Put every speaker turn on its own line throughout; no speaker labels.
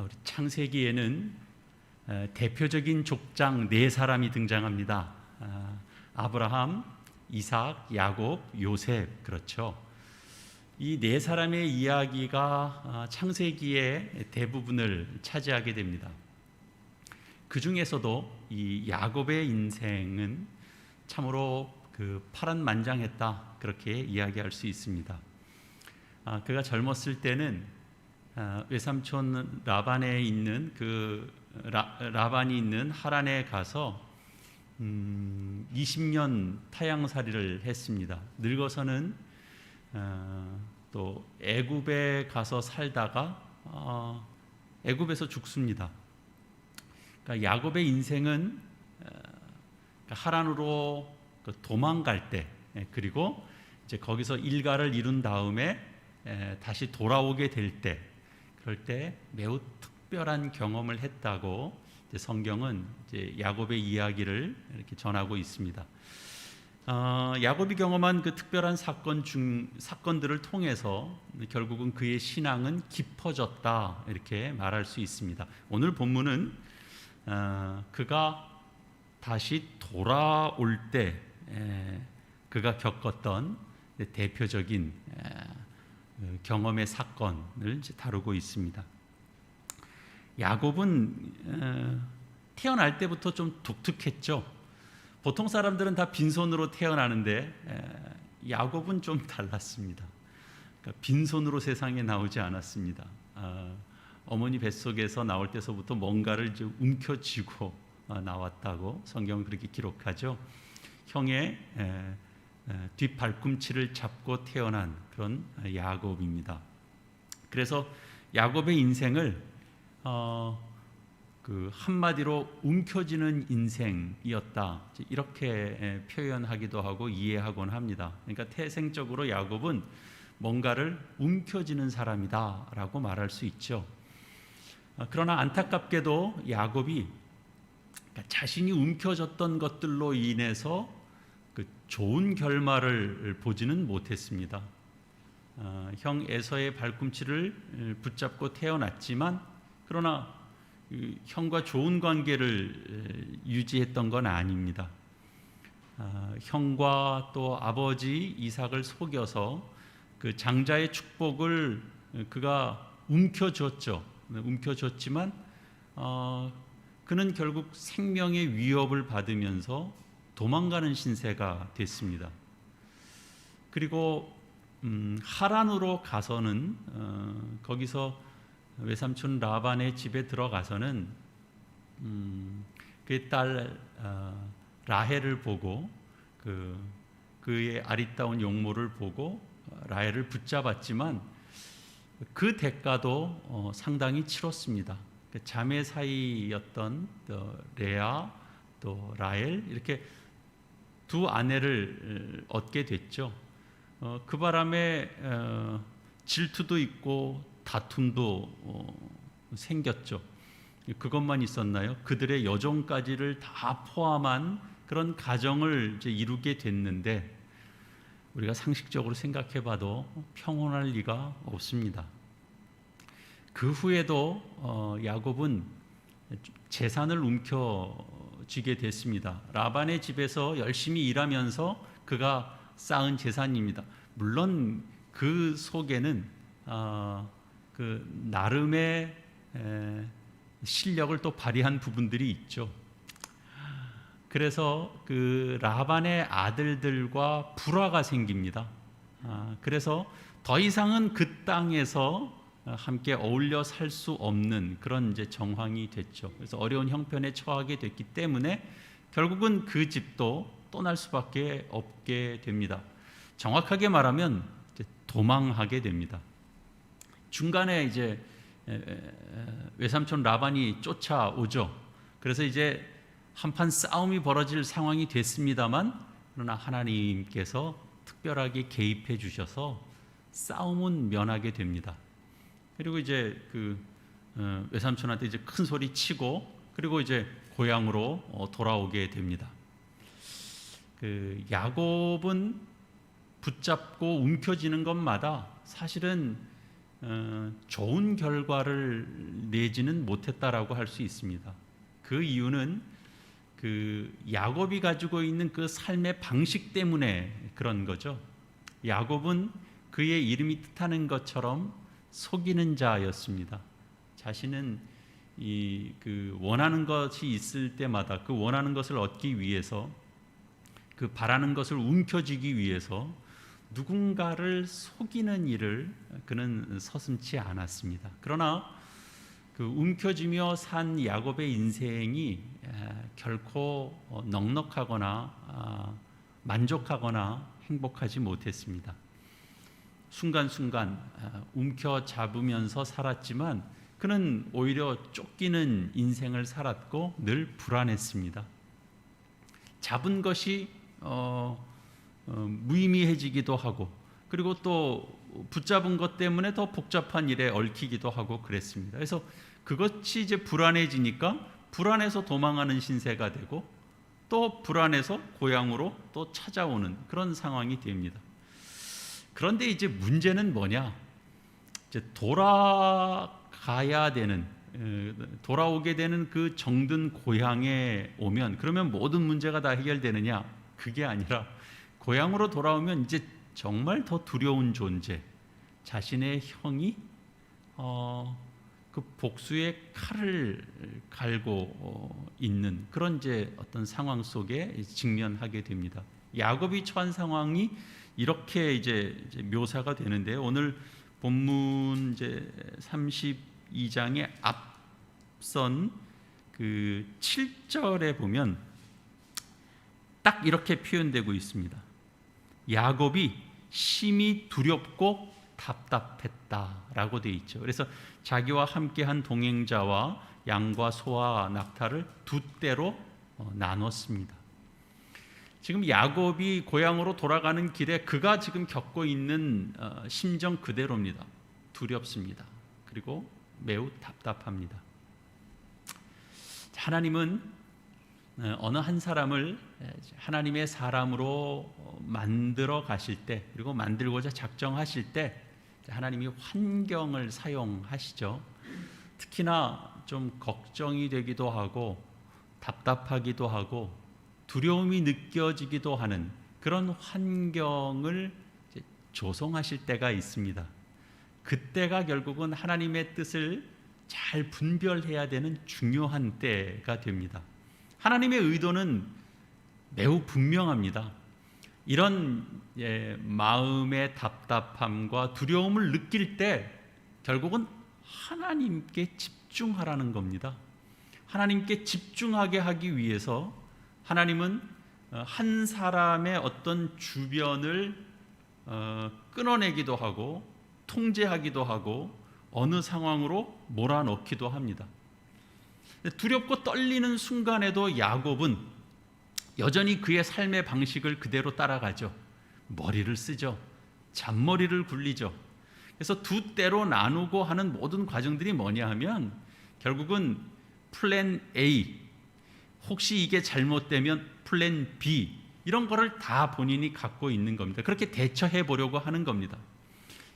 우리 창세기에는 대표적인 족장 네 사람이 등장합니다. 아브라함, 이삭, 야곱, 요셉. 그렇죠. 이 네 사람의 이야기가 창세기의 대부분을 차지하게 됩니다. 그 중에서도 이 야곱의 인생은 참으로 파란만장했다, 그렇게 이야기할 수 있습니다. 그가 젊었을 때는 외삼촌 라반에 있는 라반이 있는 하란에 가서 20년 타향살이를 했습니다. 늙어서는 또 애굽에 가서 살다가 애굽에서 죽습니다. 그러니까 야곱의 인생은 하란으로 도망갈 때, 그리고 이제 거기서 일가를 이룬 다음에 다시 돌아오게 될 때, 그럴 때 매우 특별한 경험을 했다고 이제 성경은 이제 야곱의 이야기를 이렇게 전하고 있습니다. 야곱이 경험한 그 특별한 사건들을 통해서 결국은 그의 신앙은 깊어졌다, 이렇게 말할 수 있습니다. 오늘 본문은 그가 다시 돌아올 때 그가 겪었던 대표적인 경험의 사건을 다루고 있습니다. 야곱은 태어날 때부터 좀 독특했죠. 보통 사람들은 다 빈손으로 태어나는데 야곱은 좀 달랐습니다. 그러니까 빈손으로 세상에 나오지 않았습니다. 어머니 뱃속에서 나올 때서부터 뭔가를 이제 움켜쥐고 나왔다고 성경은 그렇게 기록하죠. 형의 뒷발꿈치를 잡고 태어난 그런 야곱입니다. 그래서 야곱의 인생을 한마디로 움켜쥐는 인생이었다, 이렇게 표현하기도 하고 이해하곤 합니다. 그러니까 태생적으로 야곱은 뭔가를 움켜쥐는 사람이다라고 말할 수 있죠. 그러나 안타깝게도 야곱이 자신이 움켜졌던 것들로 인해서 좋은 결말을 보지는 못했습니다. 형 에서의 발꿈치를 붙잡고 태어났지만, 그러나 형과 좋은 관계를 유지했던 건 아닙니다. 형과 또 아버지 이삭을 속여서 그 장자의 축복을 그가 움켜줬지만 그는 결국 생명의 위협을 받으면서 도망가는 신세가 됐습니다. 그리고 하란으로 가서는 거기서 외삼촌 라반의 집에 들어가서는 그의 딸 라헬을 보고 그의 아리따운 용모를 보고 라헬을 붙잡았지만 그 대가도 상당히 치렀습니다. 자매 사이였던 레아 또 라헬, 이렇게 두 아내를 얻게 됐죠. 그 바람에 질투도 있고 다툼도 생겼죠. 그것만 있었나요? 그들의 여종까지를 다 포함한 그런 가정을 이제 이루게 됐는데, 우리가 상식적으로 생각해봐도 평온할 리가 없습니다. 그 후에도 야곱은 재산을 움켜쥐게 됐습니다. 라반의 집에서 열심히 일하면서 그가 쌓은 재산입니다. 물론 그 속에는 그 나름의 실력을 또 발휘한 부분들이 있죠. 그래서 그 라반의 아들들과 불화가 생깁니다. 그래서 더 이상은 그 땅에서 함께 어울려 살 수 없는 그런 이제 정황이 됐죠. 그래서 어려운 형편에 처하게 됐기 때문에 결국은 그 집도 떠날 수밖에 없게 됩니다. 정확하게 말하면 이제 도망하게 됩니다. 중간에 이제 외삼촌 라반이 쫓아오죠. 그래서 이제 한판 싸움이 벌어질 상황이 됐습니다만, 그러나 하나님께서 특별하게 개입해 주셔서 싸움은 면하게 됩니다. 그리고 이제 외삼촌한테 이제 큰 소리 치고, 그리고 이제 고향으로 돌아오게 됩니다. 야곱은 붙잡고 움켜쥐는 것마다 사실은 좋은 결과를 내지는 못했다라고 할 수 있습니다. 그 이유는 그 야곱이 가지고 있는 그 삶의 방식 때문에 그런 거죠. 야곱은 그의 이름이 뜻하는 것처럼 속이는 자였습니다. 자신은 그 원하는 것이 있을 때마다 그 원하는 것을 얻기 위해서, 그 바라는 것을 움켜쥐기 위해서 누군가를 속이는 일을 그는 서슴지 않았습니다. 그러나 그 움켜쥐며 산 야곱의 인생이 결코 넉넉하거나 만족하거나 행복하지 못했습니다. 순간순간 움켜잡으면서 살았지만 그는 오히려 쫓기는 인생을 살았고 늘 불안했습니다. 잡은 것이 무의미해지기도 하고, 그리고 또 붙잡은 것 때문에 더 복잡한 일에 얽히기도 하고 그랬습니다. 그래서 그것이 이제 불안해지니까 불안해서 도망하는 신세가 되고, 또 불안해서 고향으로 또 찾아오는 그런 상황이 됩니다. 그런데 이제 문제는 뭐냐? 이제 돌아오게 되는 그 정든 고향에 오면 그러면 모든 문제가 다 해결되느냐? 그게 아니라 고향으로 돌아오면 이제 정말 더 두려운 존재, 자신의 형이 그 복수의 칼을 갈고 있는 그런 이제 어떤 상황 속에 직면하게 됩니다. 야곱이 처한 상황이 이렇게 이제 묘사가 되는데요. 오늘 본문 이제 32장의 앞선 그 7절에 보면 딱 이렇게 표현되고 있습니다. 야곱이 심히 두렵고 답답했다라고 되어 있죠. 그래서 자기와 함께한 동행자와 양과 소와 낙타를 두 떼로 나눴습니다. 지금 야곱이 고향으로 돌아가는 길에 그가 지금 겪고 있는 심정 그대로입니다. 두렵습니다. 그리고 매우 답답합니다. 하나님은 어느 한 사람을 하나님의 사람으로 만들어 가실 때, 그리고 만들고자 작정하실 때 하나님이 환경을 사용하시죠. 특히나 좀 걱정이 되기도 하고 답답하기도 하고 두려움이 느껴지기도 하는 그런 환경을 조성하실 때가 있습니다. 그때가 결국은 하나님의 뜻을 잘 분별해야 되는 중요한 때가 됩니다. 하나님의 의도는 매우 분명합니다. 이런 마음의 답답함과 두려움을 느낄 때 결국은 하나님께 집중하라는 겁니다. 하나님께 집중하게 하기 위해서 하나님은 한 사람의 어떤 주변을 끊어내기도 하고 통제하기도 하고 어느 상황으로 몰아넣기도 합니다. 두렵고 떨리는 순간에도 야곱은 여전히 그의 삶의 방식을 그대로 따라가죠. 머리를 쓰죠. 잔머리를 굴리죠. 그래서 두 때로 나누고 하는 모든 과정들이 뭐냐 하면 결국은 플랜 A, 혹시 이게 잘못되면 플랜 B, 이런 거를 다 본인이 갖고 있는 겁니다. 그렇게 대처해 보려고 하는 겁니다.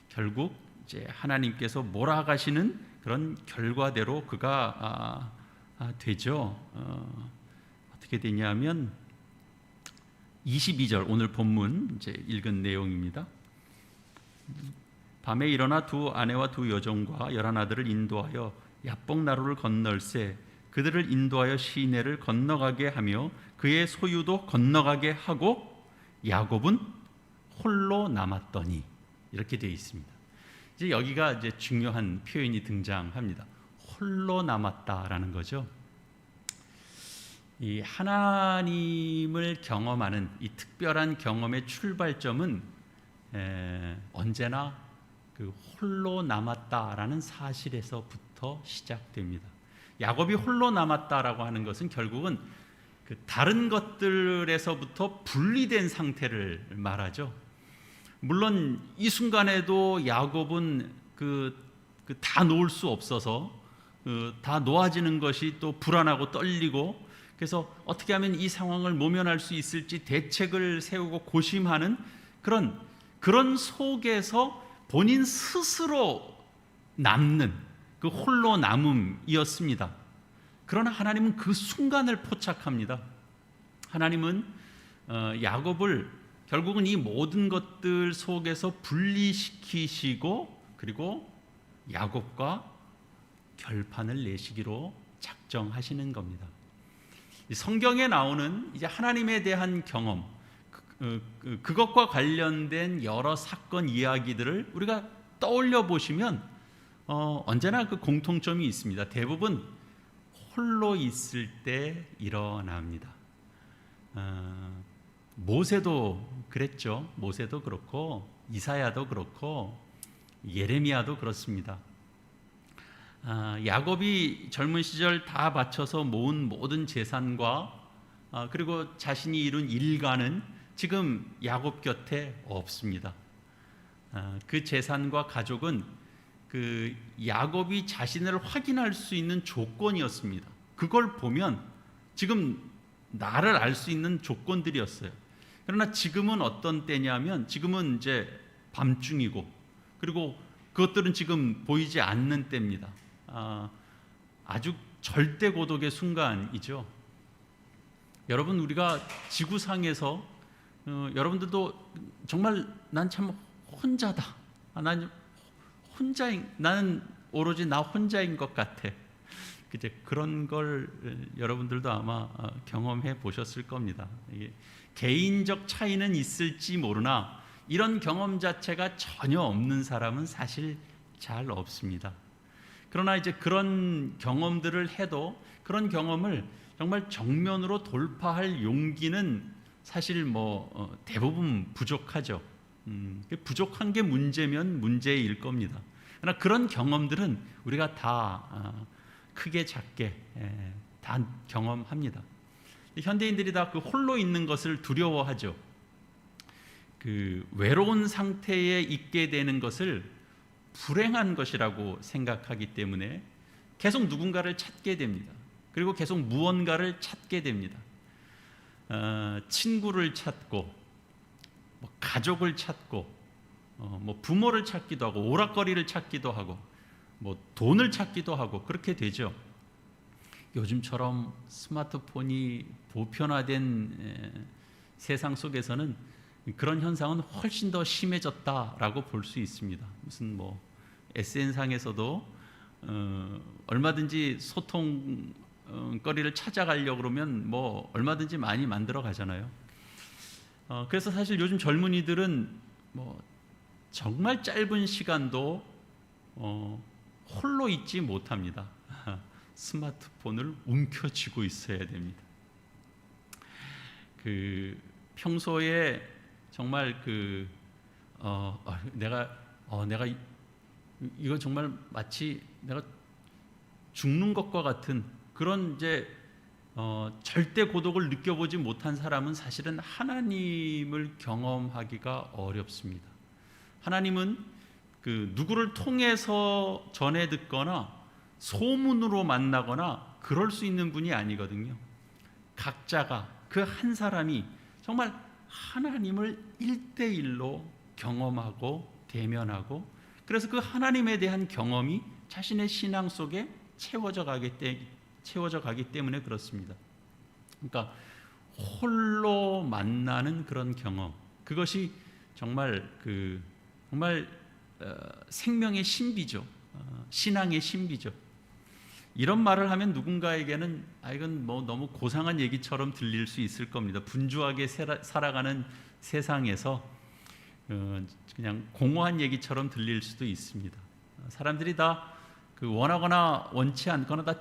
결국 이제 하나님께서 몰아가시는 그런 결과대로 그가 되죠. 어떻게 되냐면 22절, 오늘 본문 이제 읽은 내용입니다. 밤에 일어나 두 아내와 두 여종과 11아들을 인도하여 야복 나루를 건널세 그들을 인도하여 시내를 건너가게 하며 그의 소유도 건너가게 하고 야곱은 홀로 남았더니, 이렇게 되어 있습니다. 이제 여기가 이제 중요한 표현이 등장합니다. 홀로 남았다라는 거죠. 이 하나님을 경험하는 이 특별한 경험의 출발점은 언제나 그 홀로 남았다라는 사실에서부터 시작됩니다. 야곱이 홀로 남았다라고 하는 것은 결국은 그 다른 것들에서부터 분리된 상태를 말하죠. 물론 이 순간에도 야곱은 다 놓을 수 없어서 다 놓아지는 것이 또 불안하고 떨리고, 그래서 어떻게 하면 이 상황을 모면할 수 있을지 대책을 세우고 고심하는 그런 속에서 본인 스스로 남는 그 홀로 남음이었습니다. 그러나 하나님은 그 순간을 포착합니다. 하나님은 야곱을 결국은 이 모든 것들 속에서 분리시키시고 그리고 야곱과 결판을 내시기로 작정하시는 겁니다. 성경에 나오는 이제 하나님에 대한 경험, 그것과 관련된 여러 사건 이야기들을 우리가 떠올려 보시면 언제나 그 공통점이 있습니다. 대부분 홀로 있을 때 일어납니다. 모세도 그랬죠. 모세도 그렇고 이사야도 그렇고 예레미야도 그렇습니다. 야곱이 젊은 시절 다 바쳐서 모은 모든 재산과 그리고 자신이 이룬 일가는 지금 야곱 곁에 없습니다. 그 재산과 가족은 그 야곱이 자신을 확인할 수 있는 조건이었습니다. 그걸 보면 지금 나를 알 수 있는 조건들이었어요. 그러나 지금은 어떤 때냐면 지금은 이제 밤중이고 그리고 그것들은 지금 보이지 않는 때입니다. 아주 절대 고독의 순간이죠. 여러분, 우리가 지구상에서 여러분들도 정말 난 참 혼자다. 나는 오로지 나 혼자인 것 같아. 이제 그런 걸 여러분들도 아마 경험해 보셨을 겁니다. 개인적 차이는 있을지 모르나 이런 경험 자체가 전혀 없는 사람은 사실 잘 없습니다. 그러나 이제 그런 경험들을 해도 그런 경험을 정말 정면으로 돌파할 용기는 사실 대부분 부족하죠. 부족한 게 문제면 문제일 겁니다. 그러나 그런 경험들은 우리가 다 크게 작게 다 경험합니다. 현대인들이 다 그 홀로 있는 것을 두려워하죠. 그 외로운 상태에 있게 되는 것을 불행한 것이라고 생각하기 때문에 계속 누군가를 찾게 됩니다. 그리고 계속 무언가를 찾게 됩니다. 친구를 찾고 가족을 찾고 부모를 찾기도 하고 오락거리를 찾기도 하고 돈을 찾기도 하고 그렇게 되죠. 요즘처럼 스마트폰이 보편화된 세상 속에서는 그런 현상은 훨씬 더 심해졌다라고 볼 수 있습니다. 무슨 SN상에서도 얼마든지 소통거리를 찾아가려고 그러면 얼마든지 많이 만들어 가잖아요. 그래서 사실 요즘 젊은이들은 정말 짧은 시간도 홀로 있지 못합니다. 스마트폰을 움켜쥐고 있어야 됩니다. 평소에 정말 내가 이거 정말 마치 내가 죽는 것과 같은 그런 절대 고독을 느껴보지 못한 사람은 사실은 하나님을 경험하기가 어렵습니다. 하나님은 누구를 통해서 전해 듣거나 소문으로 만나거나 그럴 수 있는 분이 아니거든요. 각자가 그 한 사람이 정말 하나님을 1대1로 경험하고 대면하고 그래서 그 하나님에 대한 경험이 자신의 신앙 속에 채워져 가기 때문에 그렇습니다. 그러니까 홀로 만나는 그런 경험, 그것이 정말 생명의 신비죠. 신앙의 신비죠. 이런 말을 하면 누군가에게는 이건 너무 고상한 얘기처럼 들릴 수 있을 겁니다. 분주하게 살아가는 세상에서 그냥 공허한 얘기처럼 들릴 수도 있습니다. 사람들이 다 원하거나 원치 않거나 다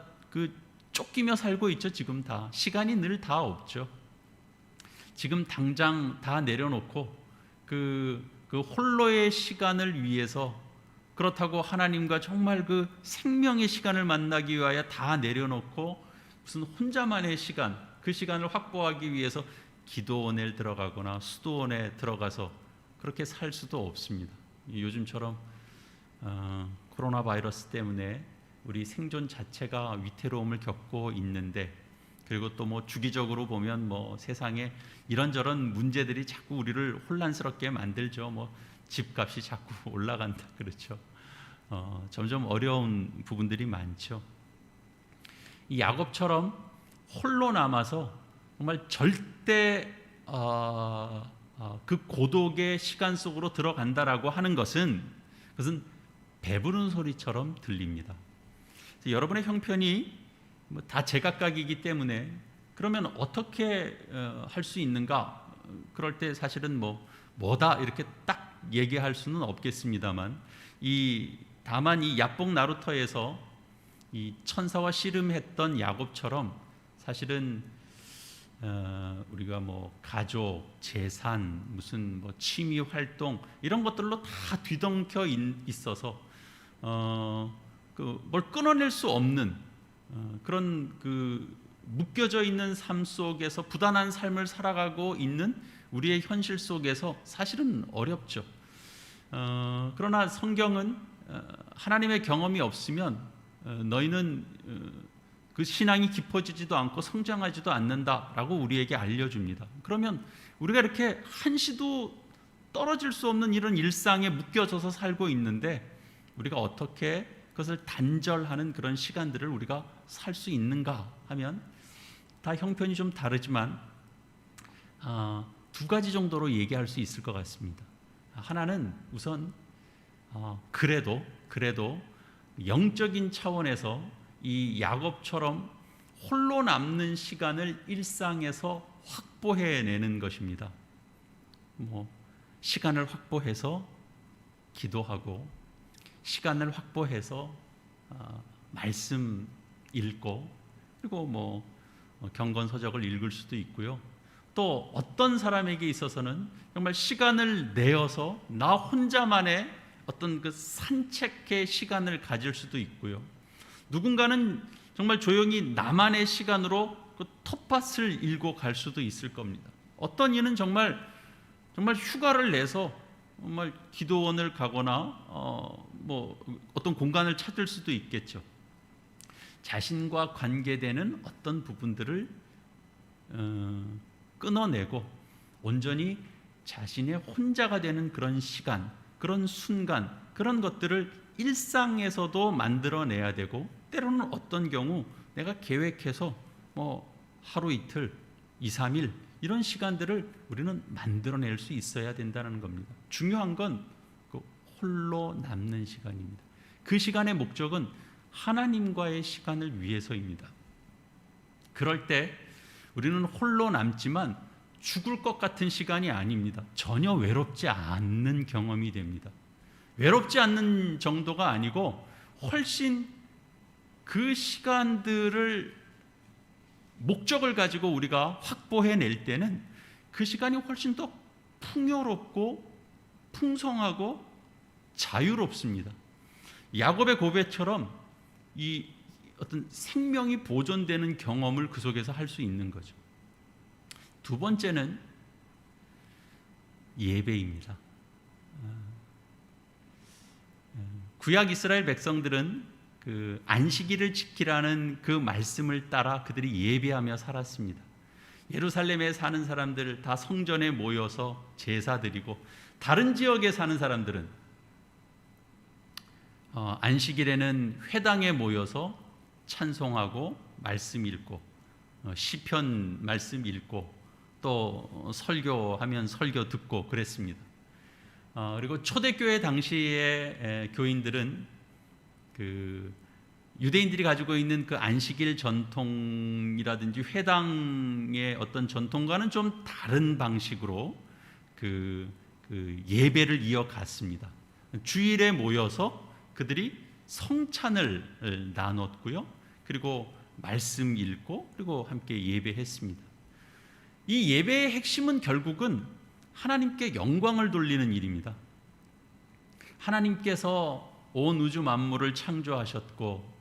쫓기며 살고 있죠. 지금 다 시간이 늘 다 없죠. 지금 당장 다 내려놓고 그 홀로의 시간을 위해서 그렇다고 하나님과 정말 생명의 시간을 만나기 위하여 다 내려놓고 무슨 혼자만의 시간, 그 시간을 확보하기 위해서 기도원에 들어가거나 수도원에 들어가서 그렇게 살 수도 없습니다. 요즘처럼 코로나 바이러스 때문에 우리 생존 자체가 위태로움을 겪고 있는데 그리고 또 주기적으로 보면 세상에 이런저런 문제들이 자꾸 우리를 혼란스럽게 만들죠. 집값이 자꾸 올라간다 그렇죠. 점점 어려운 부분들이 많죠. 이 야곱처럼 홀로 남아서 정말 절대 그 고독의 시간 속으로 들어간다라고 하는 것은 그것은 배부른 소리처럼 들립니다. 여러분의 형편이 다 제각각이기 때문에 그러면 어떻게 할 수 있는가? 그럴 때 사실은 뭐다 이렇게 딱 얘기할 수는 없겠습니다만 다만 이 야복 나루터에서 이 천사와 씨름했던 야곱처럼 사실은 우리가 가족, 재산, 무슨 취미 활동 이런 것들로 다 뒤덮여 있어서 뭘 끊어낼 수 없는 그런 묶여져 있는 삶 속에서 부단한 삶을 살아가고 있는 우리의 현실 속에서 사실은 어렵죠. 그러나 성경은 하나님의 경험이 없으면 너희는 그 신앙이 깊어지지도 않고 성장하지도 않는다라고 우리에게 알려줍니다. 그러면 우리가 이렇게 한시도 떨어질 수 없는 이런 일상에 묶여져서 살고 있는데 우리가 어떻게 그것을 단절하는 그런 시간들을 우리가 살 수 있는가 하면 다 형편이 좀 다르지만 두 가지 정도로 얘기할 수 있을 것 같습니다. 하나는 우선 그래도 영적인 차원에서 이 야곱처럼 홀로 남는 시간을 일상에서 확보해내는 것입니다. 시간을 확보해서 기도하고 시간을 확보해서 말씀 읽고 그리고 경건서적을 읽을 수도 있고요. 또 어떤 사람에게 있어서는 정말 시간을 내어서 나 혼자만의 어떤 그 산책의 시간을 가질 수도 있고요. 누군가는 정말 조용히 나만의 시간으로 그 텃밭을 일고 갈 수도 있을 겁니다. 어떤 이는 정말 휴가를 내서 정말 기도원을 가거나 어떤 공간을 찾을 수도 있겠죠. 자신과 관계되는 어떤 부분들을 끊어내고 온전히 자신의 혼자가 되는 그런 시간, 그런 순간, 그런 것들을 일상에서도 만들어내야 되고 때로는 어떤 경우 내가 계획해서 하루 이틀, 2, 3일 이런 시간들을 우리는 만들어낼 수 있어야 된다는 겁니다. 중요한 건 그 홀로 남는 시간입니다. 그 시간의 목적은 하나님과의 시간을 위해서입니다. 그럴 때 우리는 홀로 남지만 죽을 것 같은 시간이 아닙니다. 전혀 외롭지 않는 경험이 됩니다. 외롭지 않는 정도가 아니고 훨씬 그 시간들을 목적을 가지고 우리가 확보해낼 때는 그 시간이 훨씬 더 풍요롭고 풍성하고 자유롭습니다. 야곱의 고백처럼 이 어떤 생명이 보존되는 경험을 그 속에서 할 수 있는 거죠. 두 번째는 예배입니다. 구약 이스라엘 백성들은 그 안식일을 지키라는 그 말씀을 따라 그들이 예배하며 살았습니다. 예루살렘에 사는 사람들 다 성전에 모여서 제사 드리고 다른 지역에 사는 사람들은 안식일에는 회당에 모여서 찬송하고 말씀 읽고 시편 말씀 읽고 또 설교하면 설교 듣고 그랬습니다. 그리고 초대교회 당시의 교인들은 그 유대인들이 가지고 있는 그 안식일 전통이라든지 회당의 어떤 전통과는 좀 다른 방식으로 그 예배를 이어갔습니다. 주일에 모여서 그들이 성찬을 나눴고요. 그리고 말씀 읽고 그리고 함께 예배했습니다. 이 예배의 핵심은 결국은 하나님께 영광을 돌리는 일입니다. 하나님께서 온 우주 만물을 창조하셨고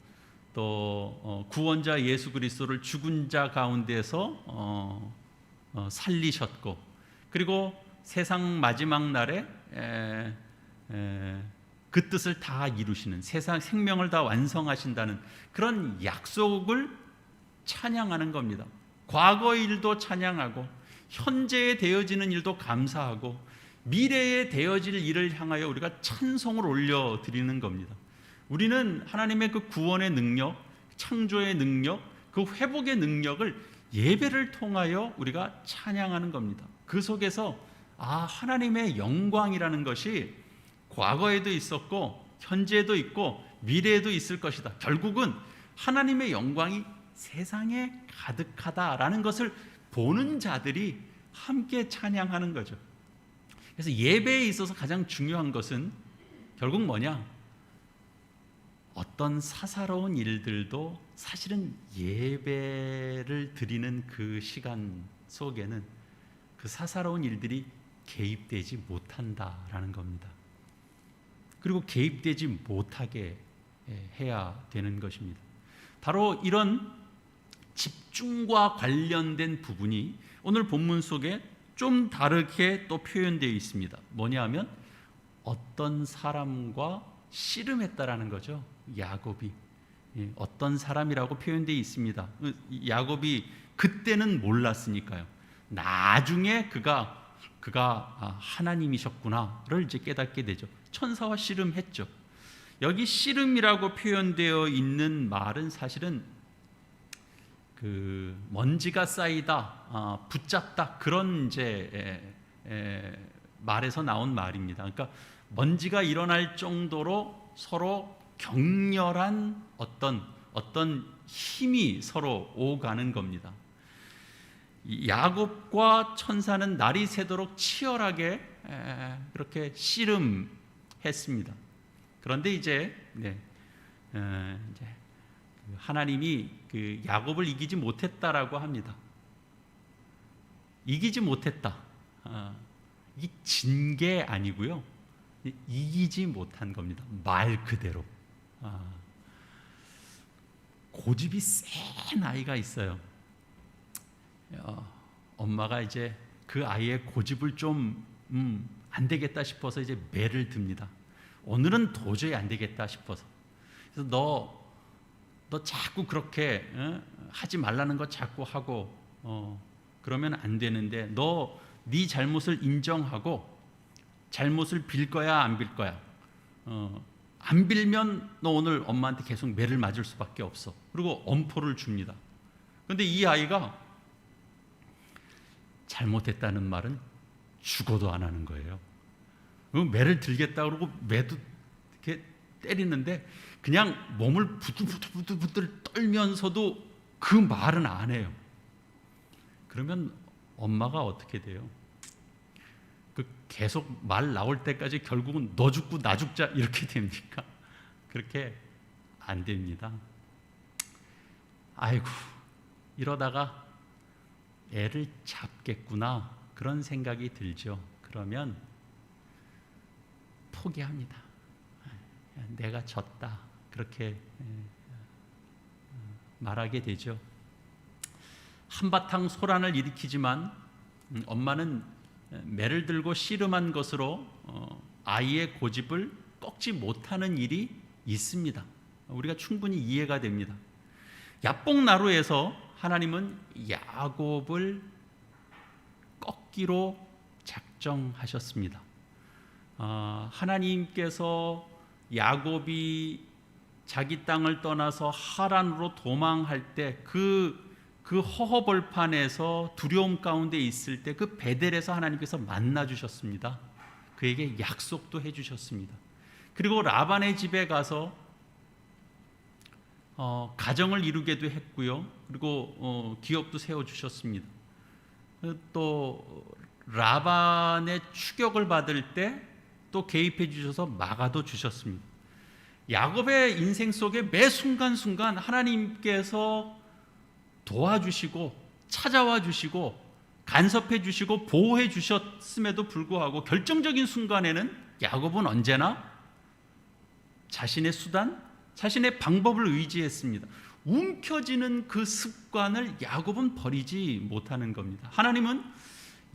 또 구원자 예수 그리스도를 죽은 자 가운데서 살리셨고 그리고 세상 마지막 날에 그 뜻을 다 이루시는 세상 생명을 다 완성하신다는 그런 약속을 찬양하는 겁니다. 과거의 일도 찬양하고 현재에 되어지는 일도 감사하고 미래에 되어질 일을 향하여 우리가 찬송을 올려드리는 겁니다. 우리는 하나님의 그 구원의 능력, 창조의 능력, 그 회복의 능력을 예배를 통하여 우리가 찬양하는 겁니다. 그 속에서 하나님의 영광이라는 것이 과거에도 있었고 현재에도 있고 미래에도 있을 것이다. 결국은 하나님의 영광이 세상에 가득하다라는 것을 보는 자들이 함께 찬양하는 거죠. 그래서 예배에 있어서 가장 중요한 것은 결국 뭐냐? 어떤 사사로운 일들도 사실은 예배를 드리는 그 시간 속에는 그 사사로운 일들이 개입되지 못한다라는 겁니다. 그리고 개입되지 못하게 해야 되는 것입니다. 바로 이런 집중과 관련된 부분이 오늘 본문 속에 좀 다르게 또 표현되어 있습니다. 뭐냐면 어떤 사람과 씨름했다라는 거죠. 야곱이 어떤 사람이라고 표현되어 있습니다. 야곱이 그때는 몰랐으니까요. 나중에 그가 하나님이셨구나를 이제 깨닫게 되죠. 천사와 씨름했죠. 여기 씨름이라고 표현되어 있는 말은 사실은 그 먼지가 쌓이다, 붙잡다 그런 이제 말에서 나온 말입니다. 그러니까 먼지가 일어날 정도로 서로 격렬한 어떤 힘이 서로 오가는 겁니다. 야곱과 천사는 날이 새도록 치열하게 그렇게 씨름했습니다. 그런데 이제 하나님이 그 야곱을 이기지 못했다라고 합니다. 이기지 못했다. 이 진 게 아니고요. 이기지 못한 겁니다. 말 그대로. 고집이 센 아이가 있어요. 엄마가 이제 그 아이의 고집을 좀 안 되겠다 싶어서 이제 매를 듭니다. 오늘은 도저히 안 되겠다 싶어서. 그래서 너 자꾸 그렇게 하지 말라는 거 자꾸 하고 그러면 안 되는데 너 네 잘못을 인정하고 잘못을 빌 거야 안 빌 거야? 안 빌면 너 오늘 엄마한테 계속 매를 맞을 수밖에 없어. 그리고 엄포를 줍니다. 그런데 이 아이가 잘못했다는 말은 죽어도 안 하는 거예요. 매를 들겠다 그러고 매도 이렇게 때리는데 그냥 몸을 부들부들 떨면서도 그 말은 안 해요. 그러면 엄마가 어떻게 돼요? 그 계속 말 나올 때까지 결국은 너 죽고 나 죽자 이렇게 됩니까? 그렇게 안 됩니다. 아이고 이러다가 애를 잡겠구나 그런 생각이 들죠. 그러면 포기합니다. 내가 졌다 그렇게 말하게 되죠. 한바탕 소란을 일으키지만 엄마는 매를 들고 씨름한 것으로 아이의 고집을 꺾지 못하는 일이 있습니다. 우리가 충분히 이해가 됩니다. 야복나루에서 하나님은 야곱을 꺾기로 작정하셨습니다. 하나님께서 야곱이 자기 땅을 떠나서 하란으로 도망할 때 그 허허벌판에서 두려움 가운데 있을 때 그 베델에서 하나님께서 만나 주셨습니다. 그에게 약속도 해 주셨습니다. 그리고 라반의 집에 가서 가정을 이루게도 했고요. 그리고 기업도 세워 주셨습니다. 또 라반의 추격을 받을 때 또 개입해 주셔서 막아도 주셨습니다. 야곱의 인생 속에 매 순간순간 하나님께서 도와주시고 찾아와 주시고 간섭해 주시고 보호해 주셨음에도 불구하고 결정적인 순간에는 야곱은 언제나 자신의 수단, 자신의 방법을 의지했습니다. 움켜쥐는 그 습관을 야곱은 버리지 못하는 겁니다. 하나님은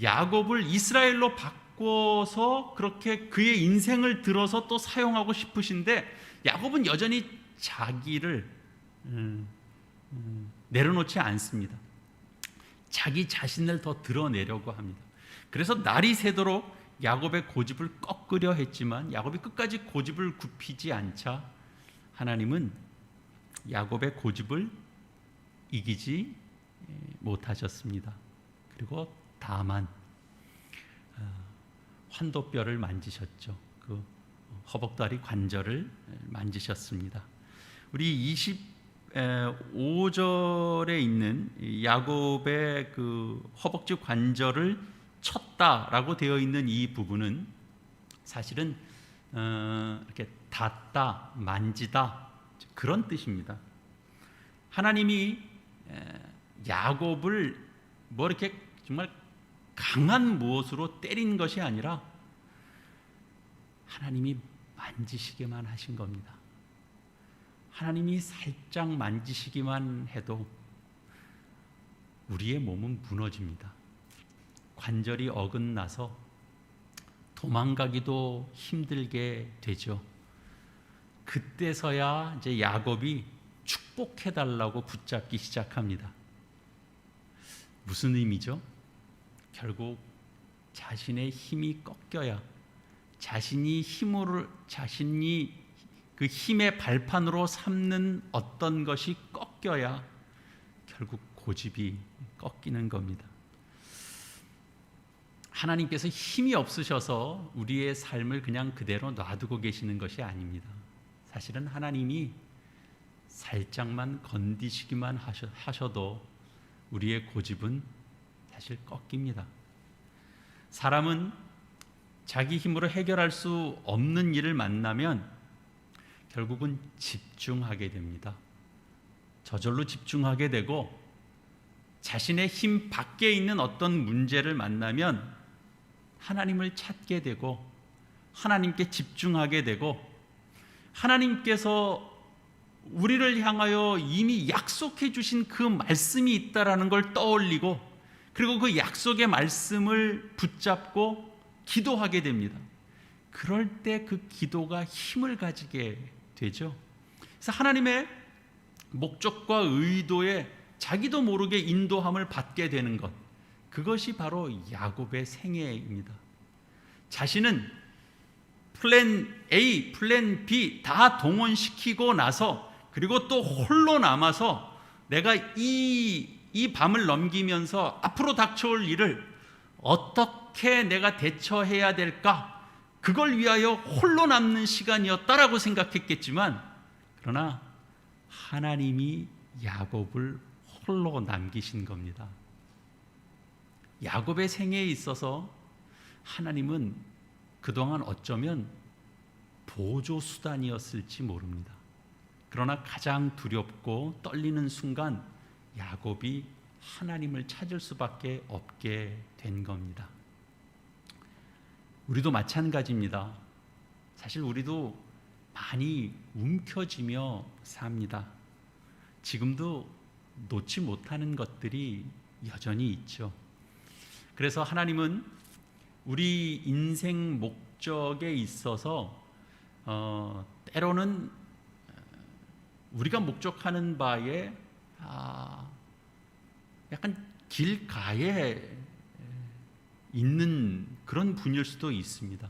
야곱을 이스라엘로 바꿔서 그렇게 그의 인생을 들어서 또 사용하고 싶으신데 야곱은 여전히 자기를 내려놓지 않습니다. 자기 자신을 더 드러내려고 합니다. 그래서 날이 새도록 야곱의 고집을 꺾으려 했지만 야곱이 끝까지 고집을 굽히지 않자 하나님은 야곱의 고집을 이기지 못하셨습니다. 그리고 다만 환도뼈를 만지셨죠. 그 허벅다리 관절을 만지셨습니다. 우리 25절에 있는 야곱의 그 허벅지 관절을 쳤다라고 되어 있는 이 부분은 사실은 이렇게 닿다, 만지다 그런 뜻입니다. 하나님이 야곱을 뭐 이렇게 정말 강한 무엇으로 때린 것이 아니라 하나님이 만지시기만 하신 겁니다. 하나님이 살짝 만지시기만 해도 우리의 몸은 무너집니다. 관절이 어긋나서 도망가기도 힘들게 되죠. 그때서야 이제 야곱이 축복해달라고 붙잡기 시작합니다. 무슨 의미죠? 결국 자신의 힘이 꺾여야 자신이 그 힘의 발판으로 삼는 어떤 것이 꺾여야 결국 고집이 꺾이는 겁니다. 하나님께서 힘이 없으셔서 우리의 삶을 그냥 그대로 놔두고 계시는 것이 아닙니다. 사실은 하나님이 살짝만 건드시기만 하셔도 우리의 고집은 사실 꺾입니다. 사람은 자기 힘으로 해결할 수 없는 일을 만나면 결국은 집중하게 됩니다. 저절로 집중하게 되고 자신의 힘 밖에 있는 어떤 문제를 만나면 하나님을 찾게 되고 하나님께 집중하게 되고 하나님께서 우리를 향하여 이미 약속해 주신 그 말씀이 있다라는 걸 떠올리고 그리고 그 약속의 말씀을 붙잡고 기도하게 됩니다. 그럴 때 그 기도가 힘을 가지게 되죠. 그래서 하나님의 목적과 의도에 자기도 모르게 인도함을 받게 되는 것, 그것이 바로 야곱의 생애입니다. 자신은 플랜 A, 플랜 B 다 동원시키고 나서 그리고 또 홀로 남아서 내가 이 밤을 넘기면서 앞으로 닥쳐올 일을 어떻게 내가 대처해야 될까? 그걸 위하여 홀로 남는 시간이었다라고 생각했겠지만 그러나 하나님이 야곱을 홀로 남기신 겁니다. 야곱의 생애에 있어서 하나님은 그동안 어쩌면 보조 수단이었을지 모릅니다. 그러나 가장 두렵고 떨리는 순간 야곱이 하나님을 찾을 수밖에 없게 된 겁니다. 우리도 마찬가지입니다. 사실 우리도 많이 움켜쥐며 삽니다. 지금도 놓지 못하는 것들이 여전히 있죠. 그래서 하나님은 우리 인생 목적에 있어서 때로는 우리가 목적하는 바에 약간 길가에 있는 그런 분일 수도 있습니다.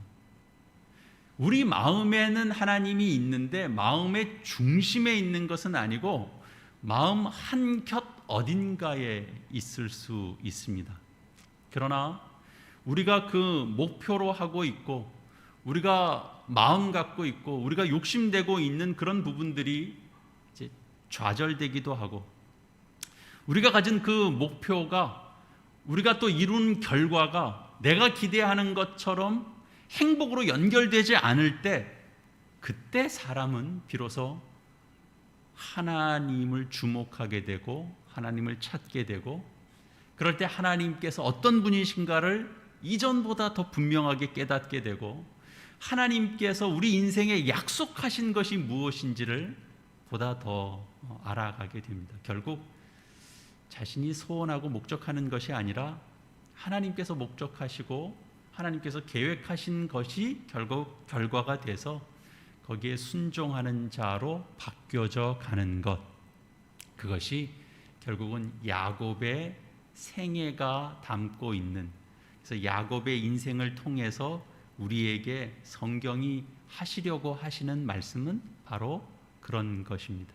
우리 마음에는 하나님이 있는데 마음의 중심에 있는 것은 아니고 마음 한켠 어딘가에 있을 수 있습니다. 그러나 우리가 그 목표로 하고 있고 우리가 마음 갖고 있고 우리가 욕심되고 있는 그런 부분들이 이제 좌절되기도 하고 우리가 가진 그 목표가 우리가 또 이룬 결과가 내가 기대하는 것처럼 행복으로 연결되지 않을 때 그때 사람은 비로소 하나님을 주목하게 되고 하나님을 찾게 되고 그럴 때 하나님께서 어떤 분이신가를 이전보다 더 분명하게 깨닫게 되고 하나님께서 우리 인생에 약속하신 것이 무엇인지를 보다 더 알아가게 됩니다. 결국 자신이 소원하고 목적하는 것이 아니라 하나님께서 목적하시고 하나님께서 계획하신 것이 결국 결과가 돼서 거기에 순종하는 자로 바뀌어져 가는 것, 그것이 결국은 야곱의 생애가 담고 있는, 그래서 야곱의 인생을 통해서 우리에게 성경이 하시려고 하시는 말씀은 바로 그런 것입니다.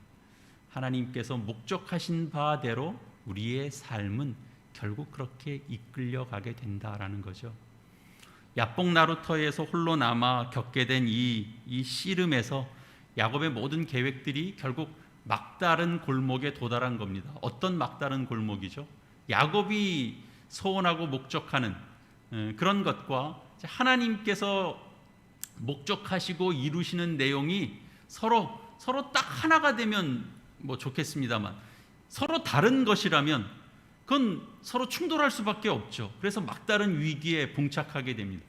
하나님께서 목적하신 바대로 우리의 삶은 결국 그렇게 이끌려가게 된다라는 거죠. 야복 나루터에서 홀로 남아 겪게 된 이 씨름에서 야곱의 모든 계획들이 결국 막다른 골목에 도달한 겁니다. 어떤 막다른 골목이죠? 야곱이 소원하고 목적하는 그런 것과 하나님께서 목적하시고 이루시는 내용이 서로 딱 하나가 되면 뭐 좋겠습니다만, 서로 다른 것이라면 그건 서로 충돌할 수밖에 없죠. 그래서 막다른 위기에 봉착하게 됩니다.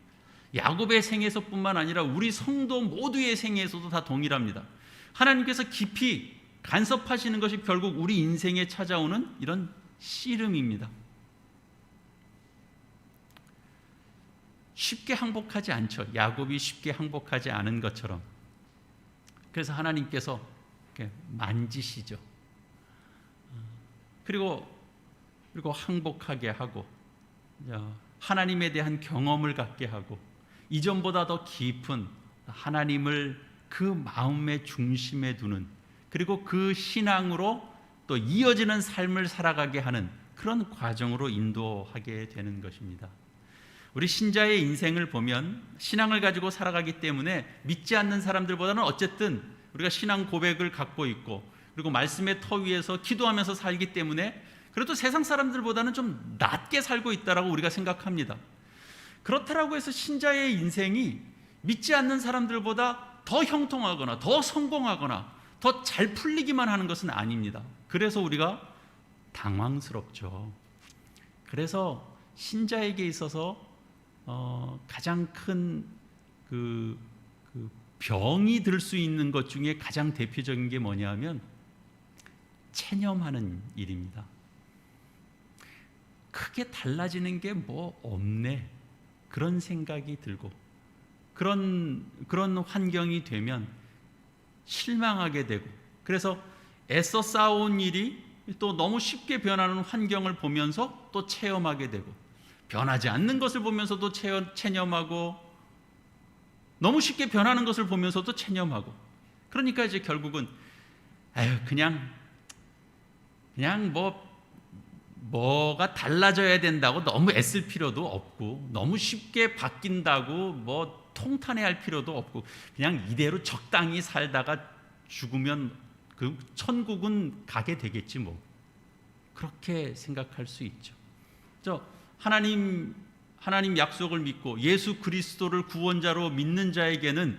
야곱의 생에서뿐만 아니라 우리 성도 모두의 생에서도 다 동일합니다. 하나님께서 깊이 간섭하시는 것이 결국 우리 인생에 찾아오는 이런 씨름입니다. 쉽게 항복하지 않죠. 야곱이 쉽게 항복하지 않은 것처럼. 그래서 하나님께서 이렇게 만지시죠. 그리고 항복하게 하고, 하나님에 대한 경험을 갖게 하고, 이전보다 더 깊은 하나님을 그 마음의 중심에 두는, 그리고 그 신앙으로 또 이어지는 삶을 살아가게 하는 그런 과정으로 인도하게 되는 것입니다. 우리 신자의 인생을 보면 신앙을 가지고 살아가기 때문에 믿지 않는 사람들보다는 어쨌든 우리가 신앙 고백을 갖고 있고, 그리고 말씀의 터 위에서 기도하면서 살기 때문에 그래도 세상 사람들보다는 좀 낮게 살고 있다라고 우리가 생각합니다. 그렇다라고 해서 신자의 인생이 믿지 않는 사람들보다 더 형통하거나 더 성공하거나 더 잘 풀리기만 하는 것은 아닙니다. 그래서 우리가 당황스럽죠. 그래서 신자에게 있어서 가장 큰 그 병이 들 수 있는 것 중에 가장 대표적인 게 뭐냐면 체념하는 일입니다. 크게 달라지는 게 뭐 없네, 그런 생각이 들고, 그런 환경이 되면 실망하게 되고, 그래서 애써 쌓아온 일이 또 너무 쉽게 변하는 환경을 보면서 또 체험하게 되고, 변하지 않는 것을 보면서도 체념하고, 너무 쉽게 변하는 것을 보면서도 체념하고, 그러니까 이제 결국은 그냥 뭐가 달라져야 된다고 너무 애쓸 필요도 없고, 너무 쉽게 바뀐다고 뭐 통탄해할 필요도 없고, 그냥 이대로 적당히 살다가 죽으면 그 천국은 가게 되겠지 뭐, 그렇게 생각할 수 있죠. 하나님 약속을 믿고 예수 그리스도를 구원자로 믿는 자에게는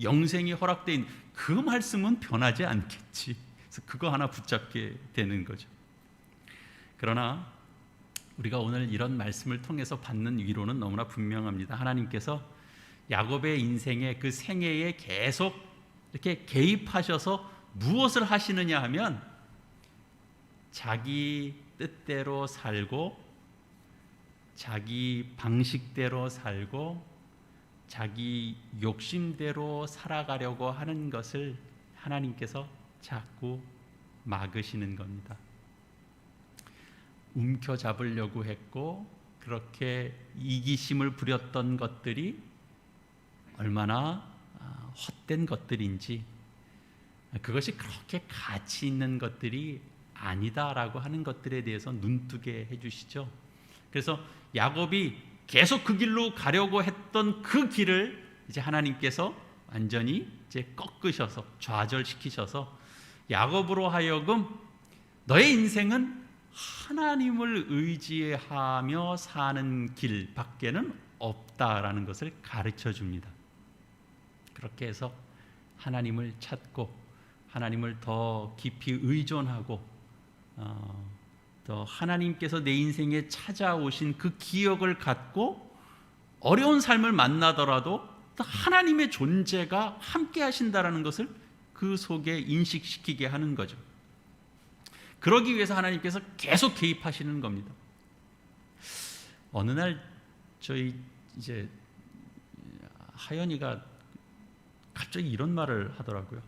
영생이 허락되어 있는 그 말씀은 변하지 않겠지. 그래서 그거 하나 붙잡게 되는 거죠. 그러나 우리가 오늘 이런 말씀을 통해서 받는 위로는 너무나 분명합니다. 하나님께서 야곱의 인생의 그 생애에 계속 이렇게 개입하셔서 무엇을 하시느냐 하면, 자기 뜻대로 살고, 자기 방식대로 살고, 자기 욕심대로 살아가려고 하는 것을 하나님께서 자꾸 막으시는 겁니다. 움켜잡으려고 했고, 그렇게 이기심을 부렸던 것들이 얼마나 헛된 것들인지, 그것이 그렇게 가치 있는 것들이 아니다라고 하는 것들에 대해서 눈뜨게 해주시죠. 그래서 야곱이 계속 그 길로 가려고 했던 그 길을 이제 하나님께서 완전히 이제 꺾으셔서, 좌절시키셔서, 야곱으로 하여금 너의 인생은 하나님을 의지하며 사는 길 밖에는 없다라는 것을 가르쳐 줍니다. 그렇게 해서 하나님을 찾고, 하나님을 더 깊이 의존하고, 또 하나님께서 내 인생에 찾아오신 그 기억을 갖고 어려운 삶을 만나더라도 또 하나님의 존재가 함께 하신다라는 것을 그 속에 인식시키게 하는 거죠. 그러기 위해서 하나님께서 계속 개입하시는 겁니다. 어느 날 저희 이제 하연이가 갑자기 이런 말을 하더라고요.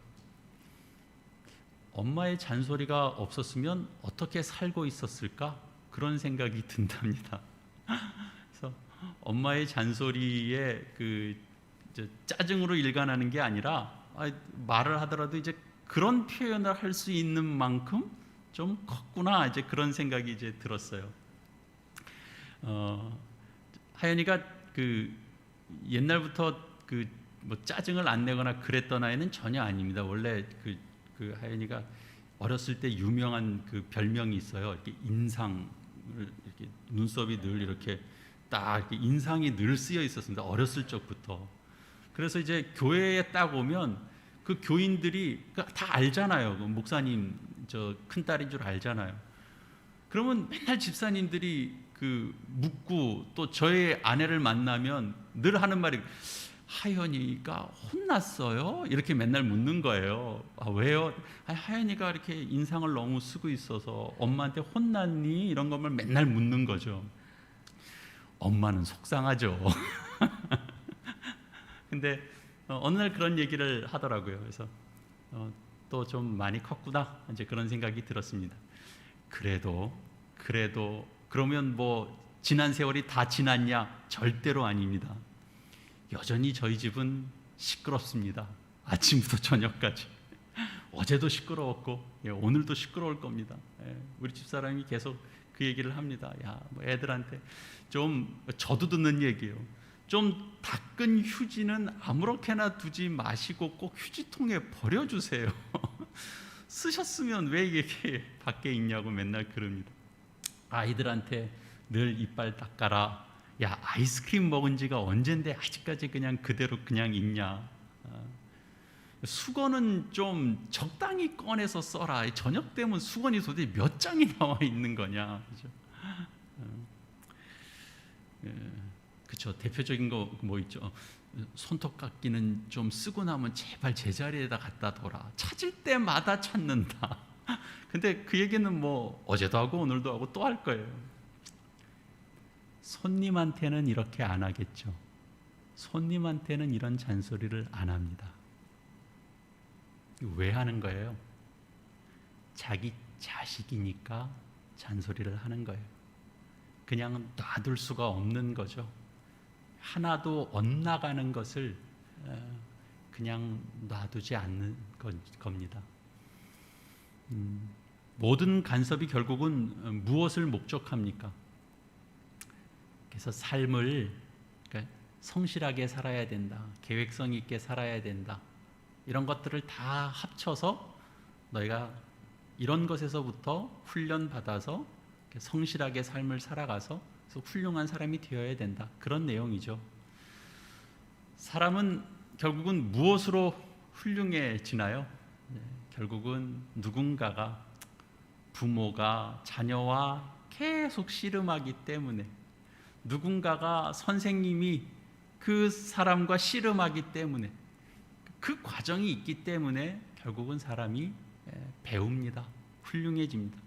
엄마의 잔소리가 없었으면 어떻게 살고 있었을까? 그런 생각이 든답니다. 그래서 엄마의 잔소리에 그 짜증으로 일관하는 게 아니라 말을 하더라도 이제 그런 표현을 할 수 있는 만큼 좀 컸구나, 이제 그런 생각이 이제 들었어요. 하연이가 그 옛날부터 그 뭐 짜증을 안 내거나 그랬던 아이는 전혀 아닙니다. 원래 그 하연이가 어렸을 때 유명한 그 별명이 있어요. 이렇게 인상을, 이렇게 눈썹이 늘 이렇게 딱 이렇게 인상이 늘 쓰여 있었습니다. 어렸을 적부터. 그래서 이제 교회에 딱 오면 그 교인들이 다 알잖아요. 그 목사님 저 큰딸인 줄 알잖아요. 그러면 맨날 집사님들이 그 묻고, 또 저의 아내를 만나면 늘 하는 말이 하연이가 혼났어요? 이렇게 맨날 묻는 거예요. 왜요? 하연이가 이렇게 인상을 너무 쓰고 있어서 엄마한테 혼났니? 이런 것만 맨날 묻는 거죠. 엄마는 속상하죠. 근데 어느 날 그런 얘기를 하더라고요. 그래서 또 좀 많이 컸구나, 이제 그런 생각이 들었습니다. 그래도 그러면 뭐 지난 세월이 다 지났냐? 절대로 아닙니다. 여전히 저희 집은 시끄럽습니다. 아침부터 저녁까지. 어제도 시끄러웠고 오늘도 시끄러울 겁니다. 우리 집사람이 계속 그 얘기를 합니다. 뭐 애들한테 좀, 저도 듣는 얘기예요. 좀 닦은 휴지는 아무렇게나 두지 마시고 꼭 휴지통에 버려주세요. 쓰셨으면 왜 이게 밖에 있냐고 맨날 그럽니다. 아이들한테 늘 이빨 닦아라. 아이스크림 먹은 지가 언젠데 아직까지 그냥 그대로 그냥 있냐. 수건은 좀 적당히 꺼내서 써라. 저녁 되면 수건이 도대체 몇 장이 나와 있는 거냐. 그죠? 그렇죠. 대표적인 거 뭐 있죠. 손톱깎이는 좀 쓰고 나면 제발 제자리에다 갖다 둬라. 찾을 때마다 찾는다. 근데 그 얘기는 뭐 어제도 하고 오늘도 하고 또 할 거예요. 손님한테는 이렇게 안 하겠죠. 손님한테는 이런 잔소리를 안 합니다. 왜 하는 거예요? 자기 자식이니까 잔소리를 하는 거예요. 그냥 놔둘 수가 없는 거죠. 하나도 엇나가는 것을 그냥 놔두지 않는 겁니다. 모든 간섭이 결국은 무엇을 목적합니까? 그래서 삶을 성실하게 살아야 된다, 계획성 있게 살아야 된다, 이런 것들을 다 합쳐서 너희가 이런 것에서부터 훈련받아서 성실하게 삶을 살아가서 훌륭한 사람이 되어야 된다, 그런 내용이죠. 사람은 결국은 무엇으로 훌륭해지나요? 결국은 누군가가, 부모가 자녀와 계속 씨름하기 때문에, 누군가가, 선생님이 그 사람과 씨름하기 때문에, 그 과정이 있기 때문에 결국은 사람이 배웁니다. 훌륭해집니다.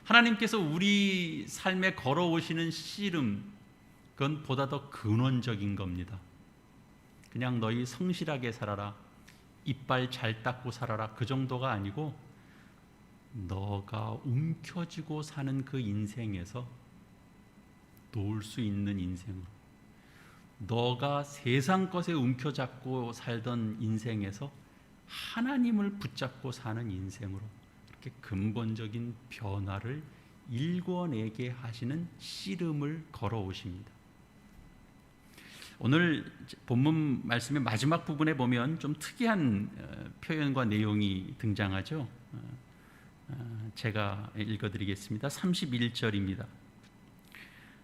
하나님께서 우리 삶에 걸어오시는 씨름, 그건 보다 더 근원적인 겁니다. 그냥 너희 성실하게 살아라, 이빨 잘 닦고 살아라, 그 정도가 아니고 너가 움켜쥐고 사는 그 인생에서 놓을 수 있는 인생으로, 너가 세상 것에 움켜잡고 살던 인생에서 하나님을 붙잡고 사는 인생으로 이렇게 근본적인 변화를 일궈내게 하시는 씨름을 걸어오십니다. 오늘 본문 말씀의 마지막 부분에 보면 좀 특이한 표현과 내용이 등장하죠. 제가 읽어드리겠습니다. 31절입니다.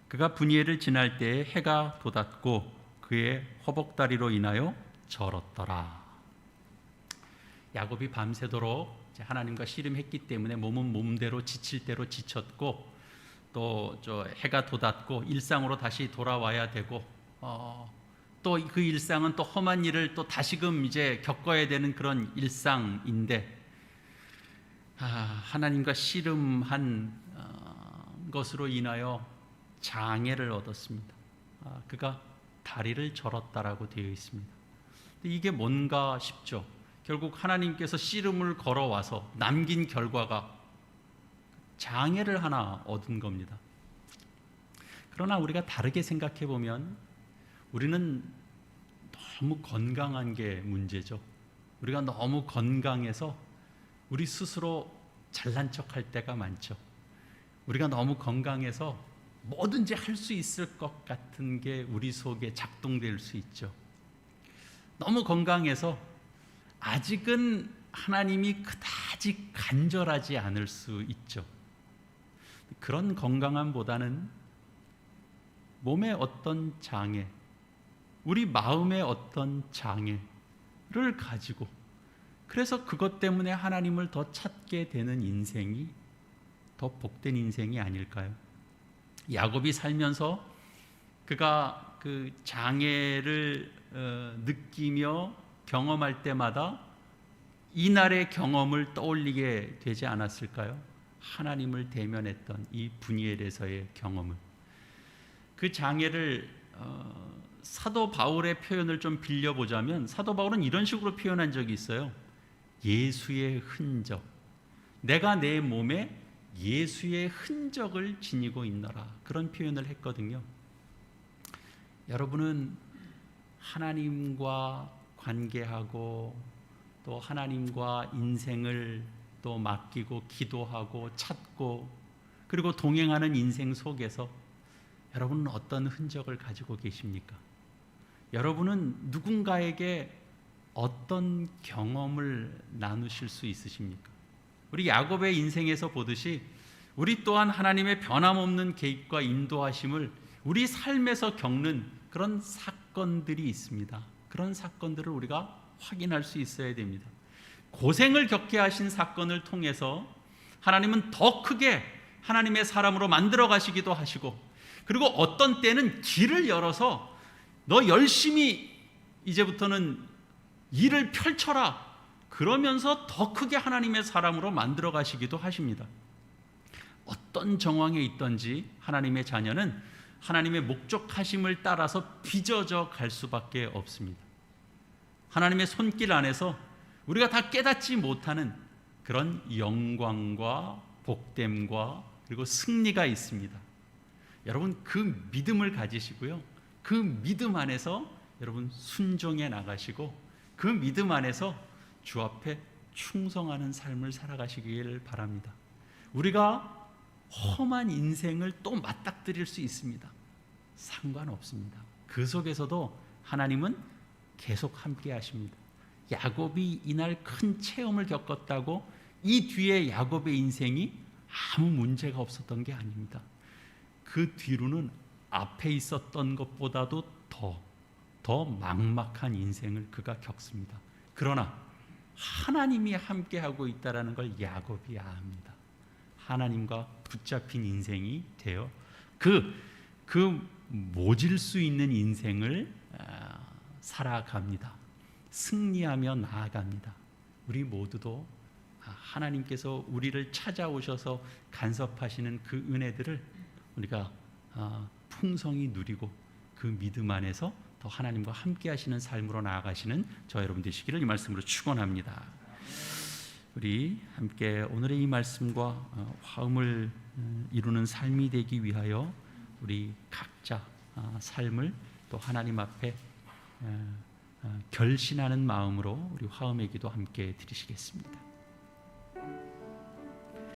그가 분이엘을 지날 때에 해가 돋았고 그의 허벅다리로 인하여 절었더라. 야곱이 밤새도록 하나님과 씨름했기 때문에 몸은 몸대로 지칠 대로 지쳤고, 또 해가 돋았고 일상으로 다시 돌아와야 되고, 또 그 일상은 또 험한 일을 또 다시금 이제 겪어야 되는 그런 일상인데, 하나님과 씨름한 것으로 인하여 장애를 얻었습니다. 그가 다리를 절었다라고 되어 있습니다. 이게 뭔가 싶죠. 결국 하나님께서 씨름을 걸어와서 남긴 결과가 장애를 하나 얻은 겁니다. 그러나 우리가 다르게 생각해 보면 우리는 너무 건강한 게 문제죠. 우리가 너무 건강해서 우리 스스로 잘난 척할 때가 많죠. 우리가 너무 건강해서 뭐든지 할 수 있을 것 같은 게 우리 속에 작동될 수 있죠. 너무 건강해서 아직은 하나님이 그다지 간절하지 않을 수 있죠. 그런 건강함보다는 몸의 어떤 장애, 우리 마음의 어떤 장애를 가지고 그래서 그것 때문에 하나님을 더 찾게 되는 인생이 더 복된 인생이 아닐까요? 야곱이 살면서 그가 그 장애를 느끼며 경험할 때마다 이날의 경험을 떠올리게 되지 않았을까요? 하나님을 대면했던 이 분이엘에서의 경험을. 그 장애를 사도 바울의 표현을 좀 빌려보자면 사도 바울은 이런 식으로 표현한 적이 있어요. 예수의 흔적. 내가 내 몸에 예수의 흔적을 지니고 있노라. 그런 표현을 했거든요. 여러분은 하나님과 관계하고 또 하나님과 인생을 또 맡기고 기도하고 찾고 그리고 동행하는 인생 속에서 여러분은 어떤 흔적을 가지고 계십니까? 여러분은 누군가에게 어떤 경험을 나누실 수 있으십니까? 우리 야곱의 인생에서 보듯이 우리 또한 하나님의 변함없는 개입과 인도하심을 우리 삶에서 겪는 그런 사건들이 있습니다. 그런 사건들을 우리가 확인할 수 있어야 됩니다. 고생을 겪게 하신 사건을 통해서 하나님은 더 크게 하나님의 사람으로 만들어 가시기도 하시고 그리고 어떤 때는 길을 열어서 너 열심히 이제부터는 일을 펼쳐라 그러면서 더 크게 하나님의 사람으로 만들어 가시기도 하십니다. 어떤 정황에 있든지 하나님의 자녀는 하나님의 목적하심을 따라서 빚어져 갈 수밖에 없습니다. 하나님의 손길 안에서 우리가 다 깨닫지 못하는 그런 영광과 복됨과 그리고 승리가 있습니다. 여러분 그 믿음을 가지시고요. 그 믿음 안에서 여러분 순종해 나가시고 그 믿음 안에서 주 앞에 충성하는 삶을 살아가시길 바랍니다. 우리가 험한 인생을 또 맞닥뜨릴 수 있습니다. 상관없습니다. 그 속에서도 하나님은 계속 함께 하십니다. 야곱이 이날 큰 체험을 겪었다고 이 뒤에 야곱의 인생이 아무 문제가 없었던 게 아닙니다. 그 뒤로는 앞에 있었던 것보다도 더 막막한 인생을 그가 겪습니다. 그러나 하나님이 함께하고 있다는 걸 야곱이 압니다. 하나님과 붙잡힌 인생이 되어 그 모질 수 있는 인생을 살아갑니다. 승리하며 나아갑니다. 우리 모두도 하나님께서 우리를 찾아오셔서 간섭하시는 그 은혜들을 우리가 풍성히 누리고 그 믿음 안에서 더 하나님과 함께 하시는 삶으로 나아가시는 저 여러분 되시기를 이 말씀으로 축원합니다. 우리 함께 오늘의 이 말씀과 화음을 이루는 삶이 되기 위하여 우리 각자 삶을 또 하나님 앞에 결신하는 마음으로 우리 화음의 기도 함께 드리시겠습니다.